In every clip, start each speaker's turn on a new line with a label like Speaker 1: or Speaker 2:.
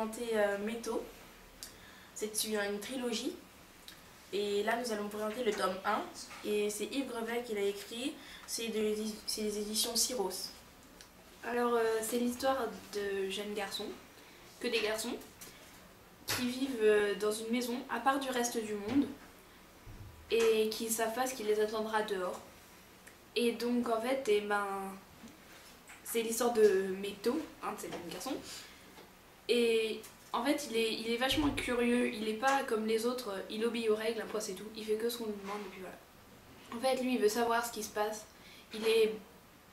Speaker 1: présenter Métaux. C'est une trilogie. Et là, nous allons présenter le tome 1. Et c'est Yves Grevet qui l'a écrit. C'est les éditions Syros.
Speaker 2: Alors, c'est l'histoire de jeunes garçons, que des garçons, qui vivent dans une maison à part du reste du monde et qui savent pas ce qui les attendra dehors. Et donc, en fait, c'est l'histoire de Métaux, un de ces jeunes garçons. Et en fait, il est vachement curieux, il est pas comme les autres, il obéit aux règles, après c'est tout, il fait que ce qu'on lui demande et puis voilà. En fait, lui, il veut savoir ce qui se passe, il est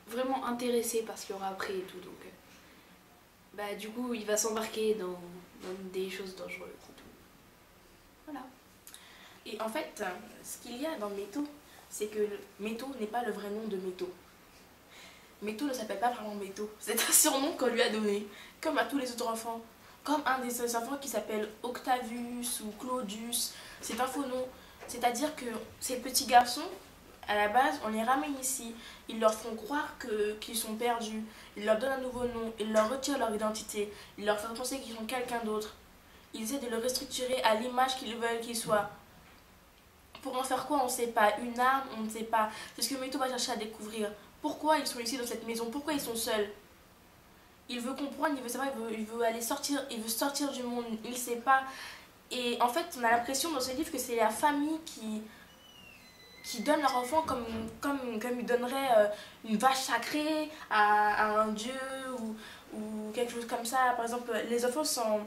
Speaker 2: vraiment intéressé par ce qu'il y aura après et tout, donc du coup, il va s'embarquer dans des choses dangereuses et tout. Voilà.
Speaker 1: Et en fait, ce qu'il y a dans Métaux, c'est que Métaux n'est pas le vrai nom de Métaux. Métaux ne s'appelle pas vraiment Métaux, c'est un surnom qu'on lui a donné, comme à tous les autres enfants. Comme un des enfants qui s'appelle Octavius ou Claudius, c'est un faux nom. C'est-à-dire que ces petits garçons, à la base, on les ramène ici. Ils leur font croire qu'ils sont perdus. Ils leur donnent un nouveau nom. Ils leur retirent leur identité. Ils leur font penser qu'ils sont quelqu'un d'autre. Ils essaient de le restructurer à l'image qu'ils veulent qu'ils soient. Pour en faire quoi, on ne sait pas. Une arme, on ne sait pas. C'est ce que Métaux va chercher à découvrir. Pourquoi ils sont ici dans cette maison? Pourquoi ils sont seuls? Il veut comprendre, il veut savoir, il veut aller sortir, il veut sortir du monde, il ne sait pas. Et en fait, on a l'impression dans ce livre que c'est la famille qui donne leur enfant comme ils donneraient une vache sacrée à un dieu ou quelque chose comme ça. Par exemple, les enfants sont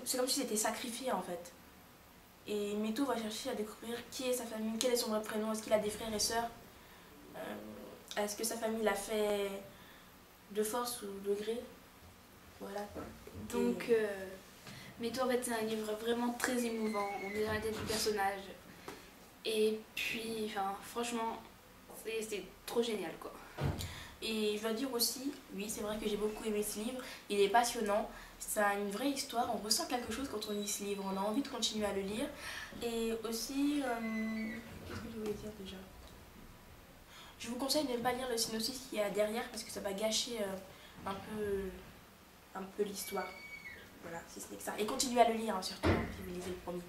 Speaker 1: c'est comme s'ils étaient sacrifiés en fait. Et Métaux va chercher à découvrir qui est sa famille, quel est son vrai prénom, est-ce qu'il a des frères et sœurs, est-ce que sa famille l'a fait de force ou de gré. Voilà.
Speaker 2: Donc, Métaux, en fait, c'est un livre vraiment très émouvant, on est dans la tête du personnage. Et puis, franchement, c'est trop génial, quoi.
Speaker 1: Et je dois dire aussi, oui, c'est vrai que j'ai beaucoup aimé ce livre, il est passionnant, ça a une vraie histoire, on ressent quelque chose quand on lit ce livre, on a envie de continuer à le lire. Et aussi, qu'est-ce que je voulais dire déjà? Je vous conseille de ne pas lire le synopsis qu'il y a derrière parce que ça va gâcher un peu l'histoire. Voilà, si ce n'est que ça. Et continuez à le lire, hein, surtout, si vous lisez le premier.